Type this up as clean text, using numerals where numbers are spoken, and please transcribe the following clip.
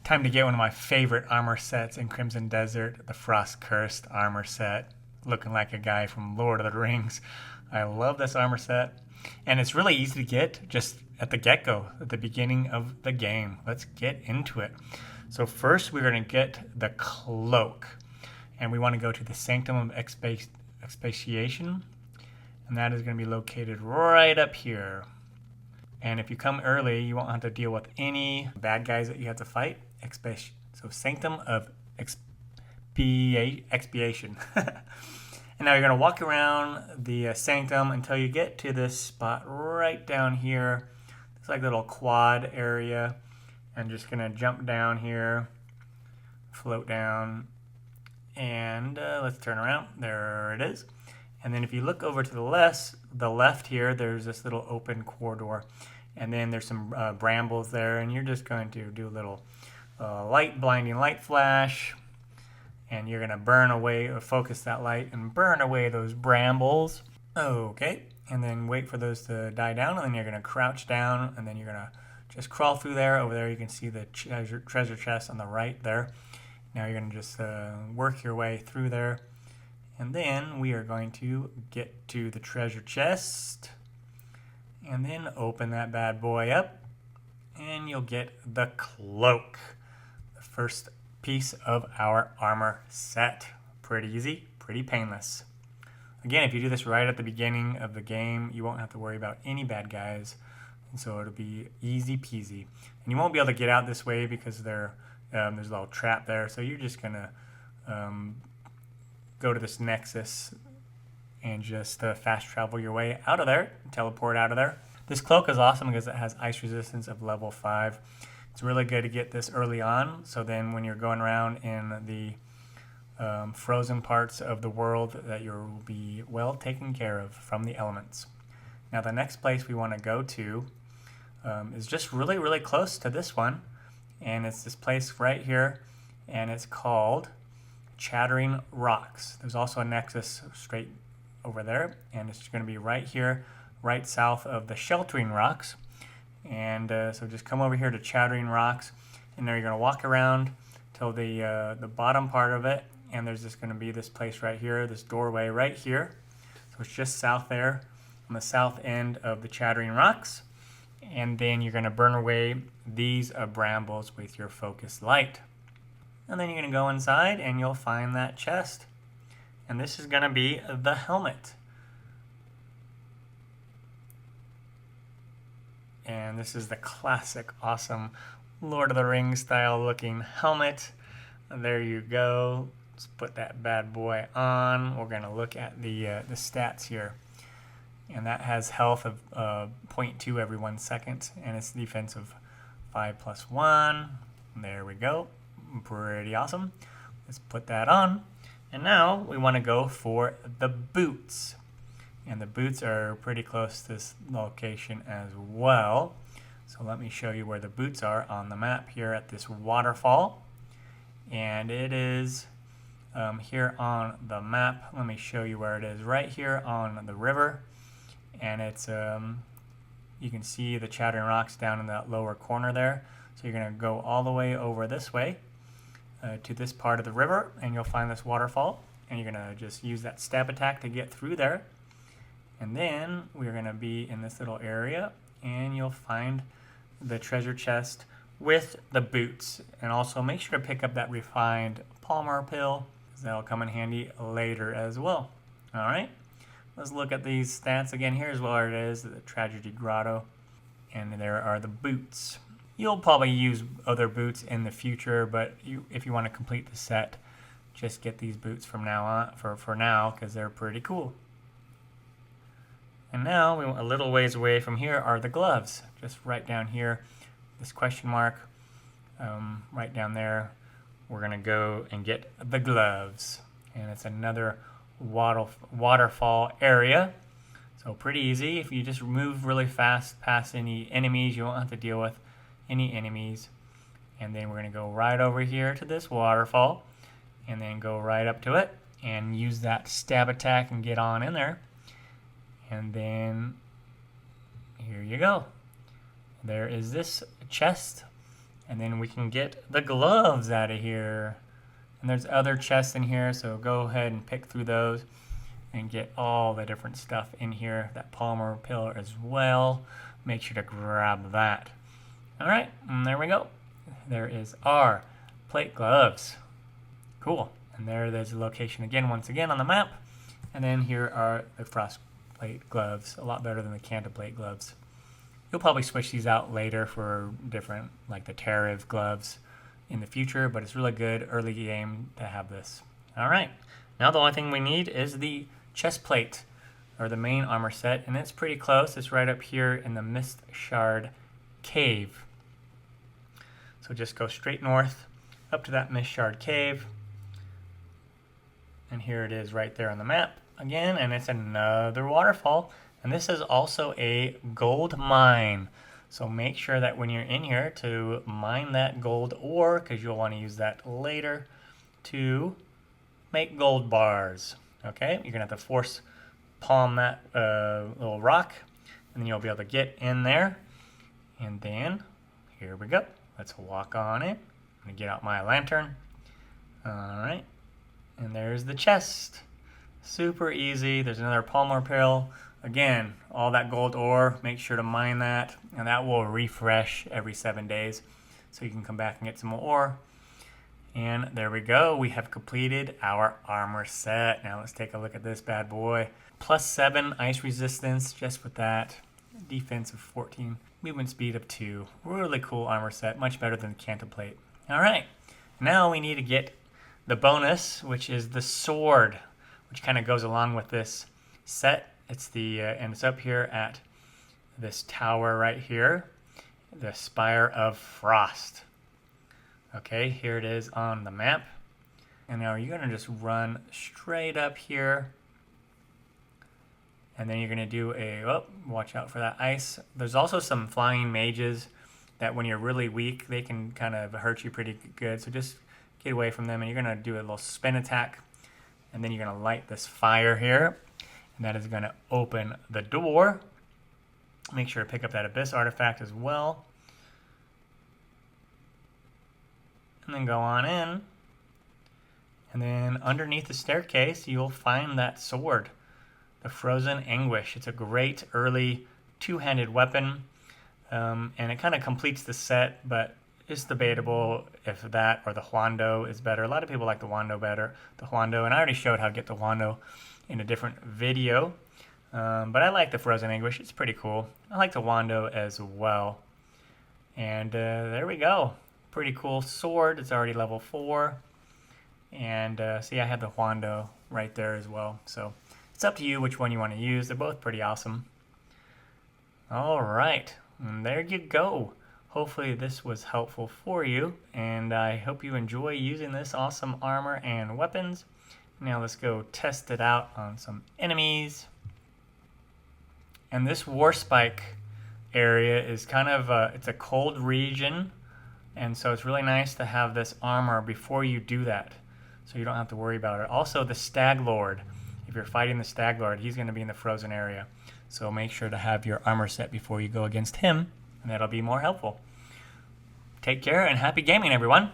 Time to get one of my favorite armor sets in Crimson Desert, the Frostcursed armor set, looking like a guy from Lord of the Rings. I love this armor set, and it's really easy to get just at the get-go, at the beginning of the game. Let's get into it. So first we're going to get the cloak, and we want to go to the Sanctum of Expiation, and that is going to be located right up here. And if you come early, you won't have to deal with any bad guys that you have to fight. So Sanctum of Expiation. And now you're going to walk around the Sanctum until you get to this spot right down here. It's like a little quad area. And just going to jump down here, float down, and let's turn around. There it is. And then if you look over to the left here, there's this little open corridor. And then there's some brambles there, and you're just going to do a little blinding light flash, and you're going to burn away, or focus that light and burn away those brambles. Okay, and then wait for those to die down, and then you're going to crouch down, and then you're going to just crawl through there. Over there you can see the treasure chest on the right there. Now you're going to just work your way through there, and then we are going to get to the treasure chest, and then open that bad boy up, and you'll get the cloak, the first piece of our armor set. Pretty easy, pretty painless. Again, if you do this right at the beginning of the game, you won't have to worry about any bad guys, and so it'll be easy peasy. And you won't be able to get out this way because there's a little trap there, so you're just gonna go to this nexus and just fast travel your way out of there, teleport out of there. This cloak is awesome because it has ice resistance of level 5. It's really good to get this early on, so then when you're going around in the frozen parts of the world, that you'll be well taken care of from the elements. Now the next place we want to go to is just really, really close to this one, and it's this place right here, and it's called Chattering Rocks. There's also a nexus straight over there, and it's going to be right here, right south of the Sheltering Rocks. And so just come over here to Chattering Rocks, and there you're going to walk around till the bottom part of it, and there's just going to be this place right here, this doorway right here. So it's just south there on the south end of the Chattering Rocks, and then you're going to burn away these brambles with your focus light. And then you're going to go inside and you'll find that chest. And this is going to be the helmet. And this is the classic, awesome Lord of the Rings style looking helmet. There you go. Let's put that bad boy on. We're going to look at the stats here. And that has health of 0.2 every 1 second. And it's defense of 5+1. There we go. Pretty awesome. Let's put that on. And now we want to go for the boots. And the boots are pretty close to this location as well. So let me show you where the boots are on the map here at this waterfall. And it is here on the map. Let me show you where it is. Right here on the river. And it's you can see the Chattering Rocks down in that lower corner there. So you're going to go all the way over this way to this part of the river, and you'll find this waterfall, and you're going to just use that stab attack to get through there. And then we're going to be in this little area, and you'll find the treasure chest with the boots. And also make sure to pick up that refined Palmer pill, because that'll come in handy later as well. Alright, let's look at these stats again. Here's where it is, the Tragedy Grotto, and there are the boots. You'll probably use other boots in the future, but if you want to complete the set, just get these boots from now on for now, because they're pretty cool. And now, a little ways away from here are the gloves. Just right down here, this question mark, right down there, we're going to go and get the gloves. And it's another waterfall area. So pretty easy. If you just move really fast past any enemies, you won't have to deal with any enemies. And then we're going to go right over here to this waterfall, and then go right up to it and use that stab attack and get on in there. And then here you go. There is this chest, And then we can get the gloves out of here. And there's other chests in here, so go ahead and pick through those and get all the different stuff in here. That polymer pillar as well. Make sure to grab that. All right, and there we go. There is our plate gloves. Cool. And there's the location again, once again on the map. And then here are the frost plate gloves. A lot better than the Canta plate gloves. You'll probably switch these out later for different, like the Tariv gloves in the future, but it's really good early game to have this. All right, now the only thing we need is the chest plate, or the main armor set, and it's pretty close. It's right up here in the Mist Shard Cave. So just go straight north up to that Mist Shard Cave, and here it is right there on the map again, and it's another waterfall. And this is also a gold mine. So make sure that when you're in here to mine that gold ore, because you'll want to use that later to make gold bars. Okay, you're going to have to force palm that little rock, and then you'll be able to get in there. And then, here we go. Let's walk on in. I'm going to get out my lantern. All right, and there's the chest. Super easy. There's another polymer pill. Again, all that gold ore, make sure to mine that, and that will refresh every 7 days. So you can come back and get some more ore. And there we go. We have completed our armor set. Now let's take a look at this bad boy. +7 ice resistance just with that. Defense of 14. Movement speed of 2. Really cool armor set. Much better than the Canta plate. All right. Now we need to get the bonus, which is the sword, which kind of goes along with this set. It's the and it's up here at this tower right here, the Spire of Frost. Okay, here it is on the map. And now you're gonna just run straight up here, and then you're gonna do a, oh, watch out for that ice. There's also some flying mages that when you're really weak, they can kind of hurt you pretty good. So just get away from them, and you're gonna do a little spin attack, and then you're gonna light this fire here. And that is going to open the door. Make sure to pick up that Abyss artifact as well. And then go on in. And then underneath the staircase, you'll find that sword, the Frozen Anguish. It's a great early two-handed weapon. And it kind of completes the set, but it's debatable if that or the Huando is better. A lot of people like the Huando better. The Huando, and I already showed how to get the Huando in a different video, but I like the Frozen Anguish. It's pretty cool. I like the Huando as well. And there we go. Pretty cool sword. It's already level 4. And see, I have the Huando right there as well. So it's up to you which one you want to use. They're both pretty awesome. All right, and there you go. Hopefully this was helpful for you, and I hope you enjoy using this awesome armor and weapons. Now let's go test it out on some enemies. And this War Spike area is kind of it's a cold region, and so it's really nice to have this armor before you do that, so you don't have to worry about it. Also, the Stag Lord, if you're fighting the Stag Lord, he's going to be in the frozen area, so make sure to have your armor set before you go against him, and that'll be more helpful. Take care and happy gaming, everyone.